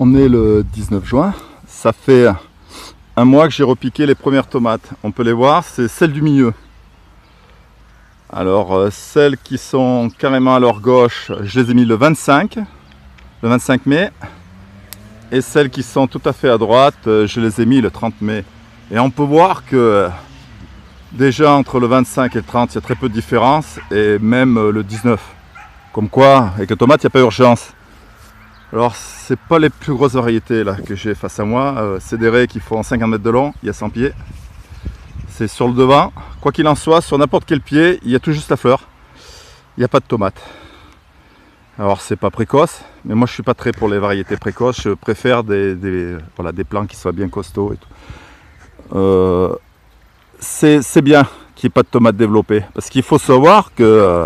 On est le 19 juin, ça fait un mois que j'ai repiqué les premières tomates. On peut les voir, c'est celles du milieu. Alors celles qui sont carrément à leur gauche, je les ai mis le 25 mai. Et celles qui sont tout à fait à droite, je les ai mis le 30 mai. Et on peut voir que déjà entre le 25 et le 30, il y a très peu de différence. Et même le 19. Comme quoi, avec les tomates, il n'y a pas urgence. Alors, c'est pas les plus grosses variétés là que j'ai face à moi. C'est des raies qui font 50 mètres de long, il y a 100 pieds. C'est sur le devant. Quoi qu'il en soit, sur n'importe quel pied, il y a tout juste la fleur. Il n'y a pas de tomates. Alors, c'est pas précoce, mais moi je suis pas très pour les variétés précoces. Je préfère des plants qui soient bien costauds et tout. C'est bien qu'il n'y ait pas de tomates développées. Parce qu'il faut savoir que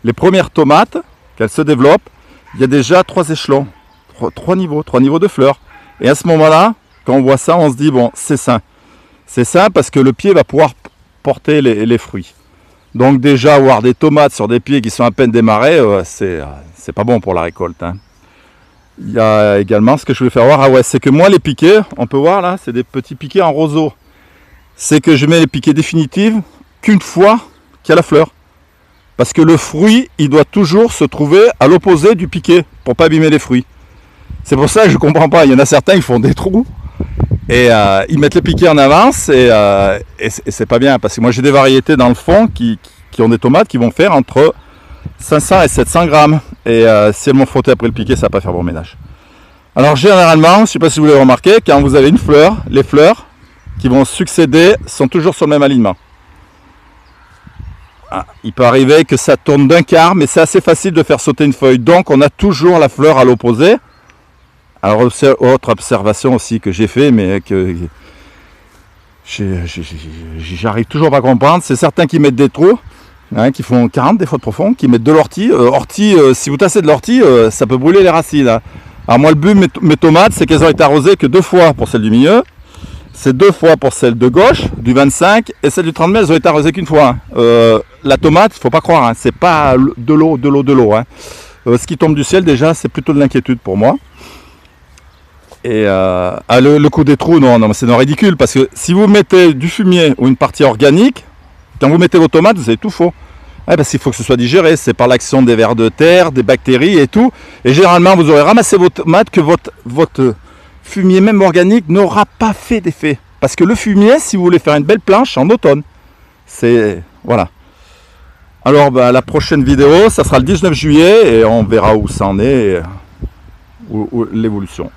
les premières tomates, qu'elles se développent, il y a déjà 3 échelons. 3 niveaux de fleurs. Et à ce moment-là, quand on voit ça, on se dit, bon, c'est sain. C'est sain parce que le pied va pouvoir porter les fruits. Donc déjà, avoir des tomates sur des pieds qui sont à peine démarrés, c'est pas bon pour la récolte. Hein. Il y a également ce que je voulais faire voir, c'est que moi, les piquets, on peut voir là, c'est des petits piquets en roseau. C'est que je mets les piquets définitifs qu'une fois qu'il y a la fleur. Parce que le fruit, il doit toujours se trouver à l'opposé du piquet pour pas abîmer les fruits. C'est pour ça que je ne comprends pas. Il y en a certains qui font des trous et ils mettent les piquets en avance et c'est pas bien. Parce que moi j'ai des variétés dans le fond qui ont des tomates qui vont faire entre 500 et 700 grammes. Et si elles m'ont frotté après le piquet, ça va pas faire bon ménage. Alors généralement, je ne sais pas si vous l'avez remarqué, quand vous avez une fleur, les fleurs qui vont succéder sont toujours sur le même alignement. Il peut arriver que ça tourne d'un quart, mais c'est assez facile de faire sauter une feuille. Donc on a toujours la fleur à l'opposé. Alors autre observation aussi que j'ai fait, mais que j'arrive toujours pas à comprendre, c'est certains qui mettent des trous, hein, qui font 40 des fois de profond, qui mettent de l'ortie. Si vous tassez de l'ortie, ça peut brûler les racines. Hein. Alors moi le but de mes tomates, c'est qu'elles ont été arrosées que 2 fois pour celle du milieu. C'est 2 fois pour celle de gauche, du 25, et celle du 30 mai, elles ont été arrosées qu'une fois. Hein. La tomate, il ne faut pas croire, hein, c'est pas de l'eau. Hein. Ce qui tombe du ciel, déjà, c'est plutôt de l'inquiétude pour moi. Et le coup des trous, non, c'est ridicule, parce que si vous mettez du fumier ou une partie organique, quand vous mettez vos tomates, vous avez tout faux. Ouais, parce qu'il faut que ce soit digéré, c'est par l'action des vers de terre, des bactéries et tout. Et généralement, vous aurez ramassé vos tomates que votre fumier, même organique, n'aura pas fait d'effet. Parce que le fumier, si vous voulez faire une belle planche en automne, c'est... Voilà. Alors, la prochaine vidéo, ça sera le 19 juillet et on verra où ça en est, où l'évolution.